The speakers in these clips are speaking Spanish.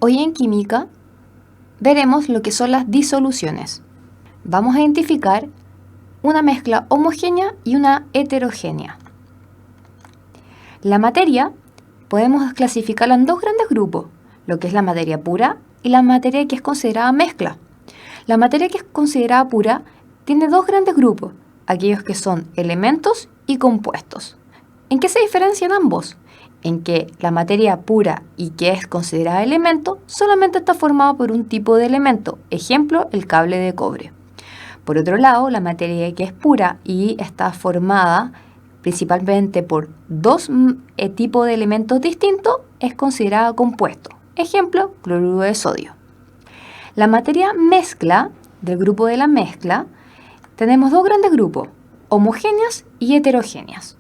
Hoy en química veremos lo que son las disoluciones. Vamos a identificar una mezcla homogénea y una heterogénea. La materia podemos clasificarla en dos grandes grupos, lo que es la materia pura y la materia que es considerada mezcla. La materia que es considerada pura tiene dos grandes grupos, aquellos que son elementos y compuestos. ¿En qué se diferencian ambos? En que la materia pura y que es considerada elemento solamente está formada por un tipo de elemento, ejemplo, el cable de cobre. Por otro lado, la materia que es pura y está formada principalmente por dos tipos de elementos distintos es considerada compuesto, ejemplo, cloruro de sodio. La materia mezcla, del grupo de la mezcla, tenemos dos grandes grupos, homogéneas y heterogéneas.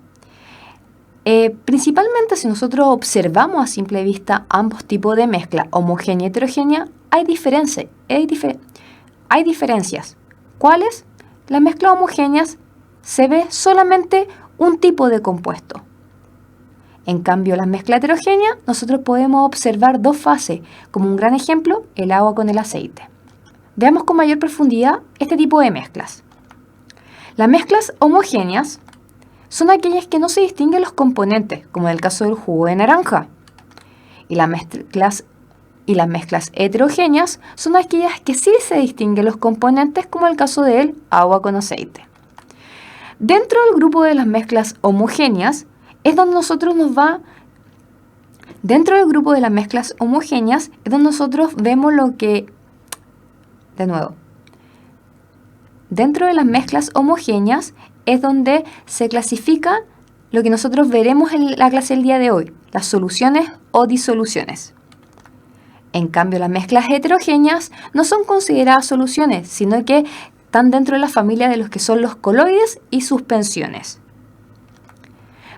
Principalmente si nosotros observamos a simple vista ambos tipos de mezcla, homogénea y heterogénea, hay diferencias. ¿Cuáles? Las mezclas homogéneas se ve solamente un tipo de compuesto. En cambio, las mezclas heterogéneas, nosotros podemos observar dos fases, como un gran ejemplo, el agua con el aceite. Veamos con mayor profundidad este tipo de mezclas. Las mezclas homogéneas son aquellas que no se distinguen los componentes, como en el caso del jugo de naranja. Y las mezclas heterogéneas son aquellas que sí se distinguen los componentes, como el caso del agua con aceite. Dentro del grupo de las mezclas homogéneas es donde nosotros vemos lo que... Dentro de las mezclas homogéneas es donde se clasifica lo que nosotros veremos en la clase del día de hoy, las soluciones o disoluciones. En cambio, las mezclas heterogéneas no son consideradas soluciones, sino que están dentro de la familia de los que son los coloides y suspensiones.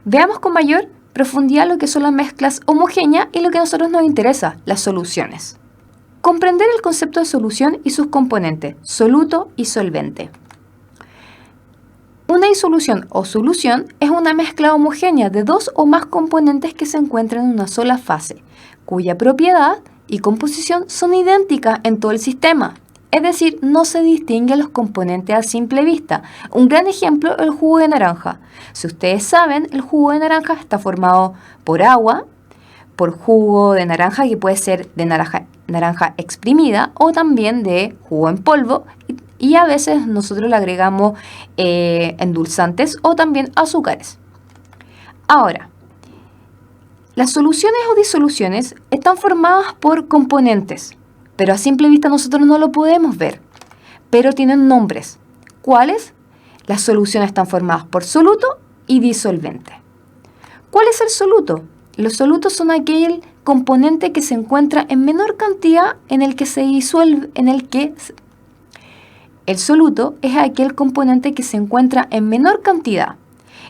Veamos con mayor profundidad lo que son las mezclas homogéneas y lo que a nosotros nos interesa, las soluciones. Comprender el concepto de solución y sus componentes, soluto y solvente. Una disolución o solución es una mezcla homogénea de dos o más componentes que se encuentran en una sola fase, cuya propiedad y composición son idénticas en todo el sistema. Es decir, no se distinguen los componentes a simple vista. Un gran ejemplo, el jugo de naranja. Si ustedes saben, el jugo de naranja está formado por agua, por jugo de naranja que puede ser de naranja exprimida o también de jugo en polvo y a veces nosotros le agregamos endulzantes o también azúcares. Ahora, las soluciones o disoluciones están formadas por componentes, pero a simple vista nosotros no lo podemos ver, pero tienen nombres. ¿Cuáles? Las soluciones están formadas por soluto y disolvente. ¿Cuál es el soluto? Los solutos son aquel componente que se encuentra en menor cantidad en el que se disuelve, El soluto es aquel componente que se encuentra en menor cantidad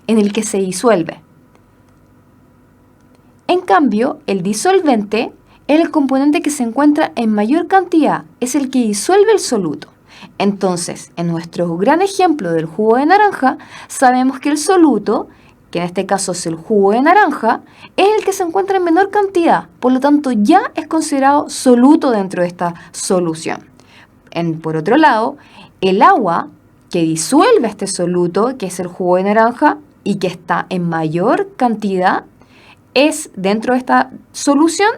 en el que se disuelve. En cambio, el disolvente es el componente que se encuentra en mayor cantidad, es el que disuelve el soluto. Entonces, en nuestro gran ejemplo del jugo de naranja, sabemos que el soluto, que en este caso es el jugo de naranja, es el que se encuentra en menor cantidad, por lo tanto ya es considerado soluto dentro de esta solución. Por otro lado, el agua que disuelve este soluto, que es el jugo de naranja, y que está en mayor cantidad, es dentro de esta solución,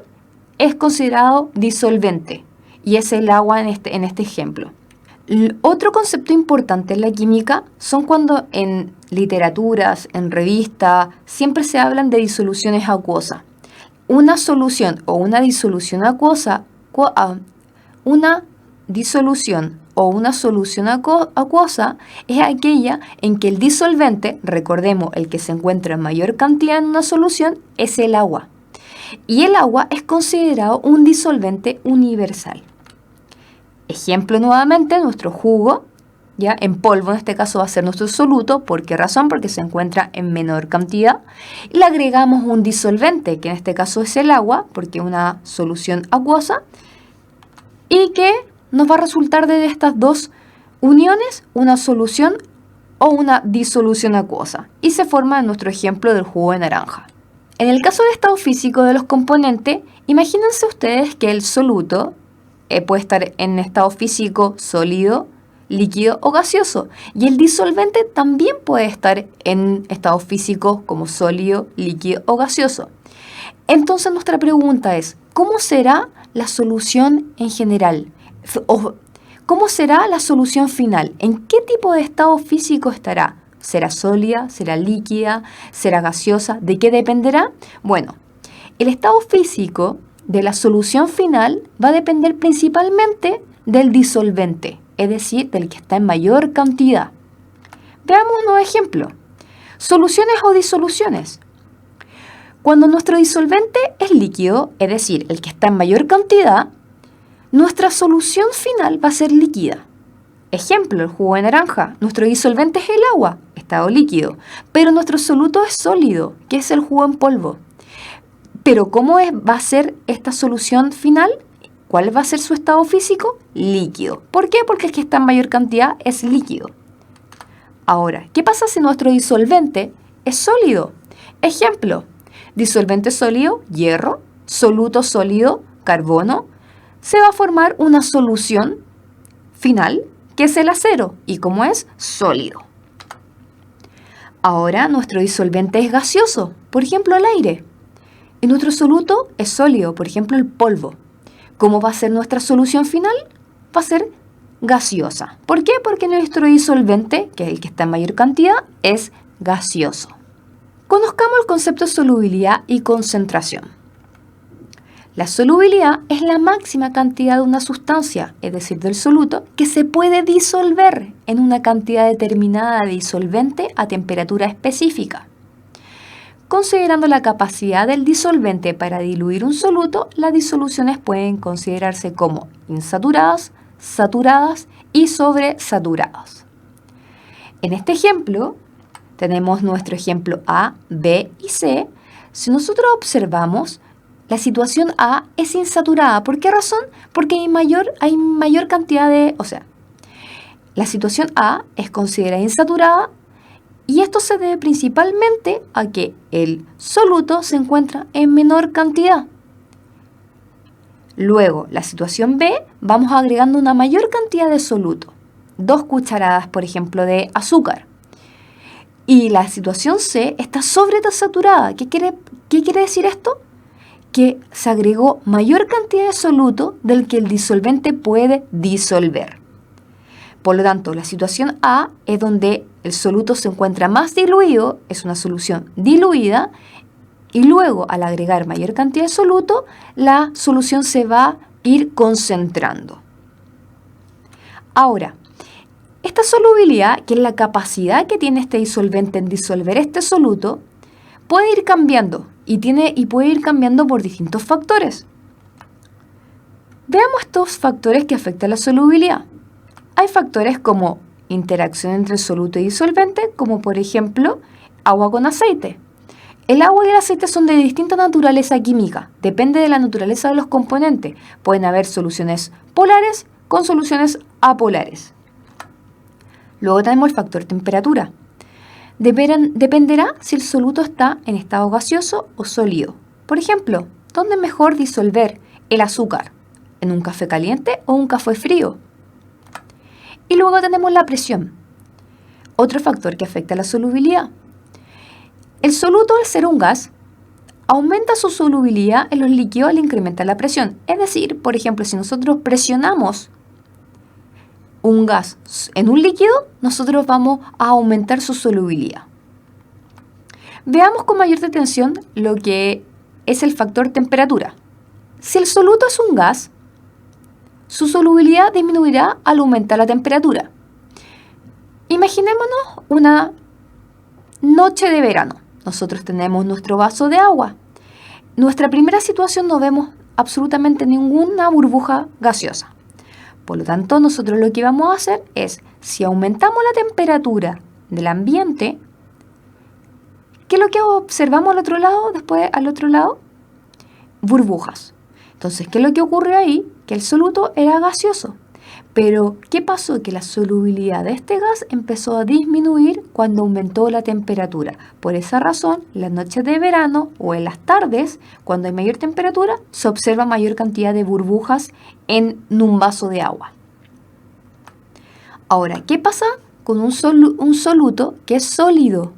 es considerado disolvente, y es el agua en este ejemplo. Otro concepto importante en la química son cuando en literaturas, en revistas, siempre se hablan de disoluciones acuosas. Una solución o una disolución acuosa, una solución acuosa es aquella en que el disolvente, recordemos, el que se encuentra en mayor cantidad en una solución, es el agua. Y el agua es considerado un disolvente universal. Ejemplo nuevamente, nuestro jugo, ya en polvo en este caso va a ser nuestro soluto. ¿Por qué razón? Porque se encuentra en menor cantidad. Y le agregamos un disolvente, que en este caso es el agua, porque es una solución acuosa, y que nos va a resultar de estas dos uniones una solución o una disolución acuosa. Y se forma en nuestro ejemplo del jugo de naranja. En el caso del estado físico de los componentes, imagínense ustedes que el soluto puede estar en estado físico sólido, líquido o gaseoso. Y el disolvente también puede estar en estado físico como sólido, líquido o gaseoso. Entonces nuestra pregunta es, ¿cómo será la solución en general? O, ¿cómo será la solución final? ¿En qué tipo de estado físico estará? ¿Será sólida? ¿Será líquida? ¿Será gaseosa? ¿De qué dependerá? Bueno, el estado físico de la solución final va a depender principalmente del disolvente, es decir, del que está en mayor cantidad. Veamos unos ejemplos. Soluciones o disoluciones. Cuando nuestro disolvente es líquido, es decir, el que está en mayor cantidad, nuestra solución final va a ser líquida. Ejemplo, el jugo de naranja. Nuestro disolvente es el agua, estado líquido, pero nuestro soluto es sólido, que es el jugo en polvo. Pero ¿cómo va a ser esta solución final? ¿Cuál va a ser su estado físico? Líquido. ¿Por qué? Porque el que está en mayor cantidad es líquido. Ahora, ¿qué pasa si nuestro disolvente es sólido? Ejemplo, disolvente sólido, hierro, soluto sólido, carbono. Se va a formar una solución final, que es el acero, y como es sólido. Ahora nuestro disolvente es gaseoso, por ejemplo el aire. Y nuestro soluto es sólido, por ejemplo el polvo. ¿Cómo va a ser nuestra solución final? Va a ser gaseosa. ¿Por qué? Porque nuestro disolvente, que es el que está en mayor cantidad, es gaseoso. Conozcamos el concepto de solubilidad y concentración. La solubilidad es la máxima cantidad de una sustancia, es decir, del soluto, que se puede disolver en una cantidad determinada de disolvente a temperatura específica. Considerando la capacidad del disolvente para diluir un soluto, las disoluciones pueden considerarse como insaturadas, saturadas y sobresaturadas. En este ejemplo, tenemos nuestro ejemplo A, B y C. Si nosotros observamos, la situación A es insaturada. ¿Por qué razón? Porque hay mayor cantidad de... la situación A es considerada insaturada y esto se debe principalmente a que el soluto se encuentra en menor cantidad. Luego, la situación B, vamos agregando una mayor cantidad de soluto. 2 cucharadas, por ejemplo, de azúcar. Y la situación C está sobresaturada. ¿Qué quiere decir esto? Que se agregó mayor cantidad de soluto del que el disolvente puede disolver. Por lo tanto, la situación A es donde el soluto se encuentra más diluido, es una solución diluida, y luego al agregar mayor cantidad de soluto, la solución se va a ir concentrando. Ahora, esta solubilidad, que es la capacidad que tiene este disolvente en disolver este soluto, puede ir cambiando y puede ir cambiando por distintos factores. Veamos estos factores que afectan la solubilidad. Hay factores como interacción entre el soluto y disolvente, como por ejemplo agua con aceite. El agua y el aceite son de distinta naturaleza química, depende de la naturaleza de los componentes. Pueden haber soluciones polares con soluciones apolares. Luego tenemos el factor temperatura. Dependerá si el soluto está en estado gaseoso o sólido. Por ejemplo, ¿dónde es mejor disolver el azúcar? ¿En un café caliente o un café frío? Y luego tenemos la presión, otro factor que afecta a la solubilidad. El soluto, al ser un gas, aumenta su solubilidad en los líquidos al incrementar la presión. Es decir, por ejemplo, si nosotros presionamos un gas en un líquido, nosotros vamos a aumentar su solubilidad. Veamos con mayor detención lo que es el factor temperatura. Si el soluto es un gas, su solubilidad disminuirá al aumentar la temperatura. Imaginémonos una noche de verano. Nosotros tenemos nuestro vaso de agua. Nuestra primera situación no vemos absolutamente ninguna burbuja gaseosa. Por lo tanto, nosotros lo que vamos a hacer es, si aumentamos la temperatura del ambiente, ¿qué es lo que observamos al otro lado? Después, al otro lado, burbujas. Entonces, ¿qué es lo que ocurre ahí? Que el soluto era gaseoso. Pero, ¿qué pasó? Que la solubilidad de este gas empezó a disminuir cuando aumentó la temperatura. Por esa razón, las noches de verano o en las tardes, cuando hay mayor temperatura, se observa mayor cantidad de burbujas en un vaso de agua. Ahora, ¿qué pasa con un soluto que es sólido?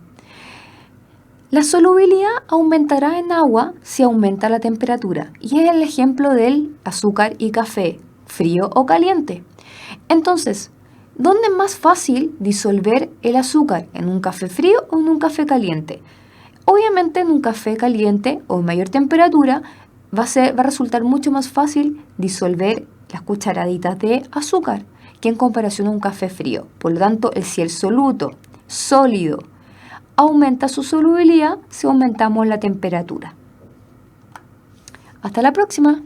La solubilidad aumentará en agua si aumenta la temperatura, y es el ejemplo del azúcar y café, frío o caliente. Entonces, ¿dónde es más fácil disolver el azúcar? ¿En un café frío o en un café caliente? Obviamente en un café caliente o en mayor temperatura va a resultar mucho más fácil disolver las cucharaditas de azúcar que en comparación a un café frío. Por lo tanto, si el soluto sólido aumenta su solubilidad si aumentamos la temperatura. Hasta la próxima.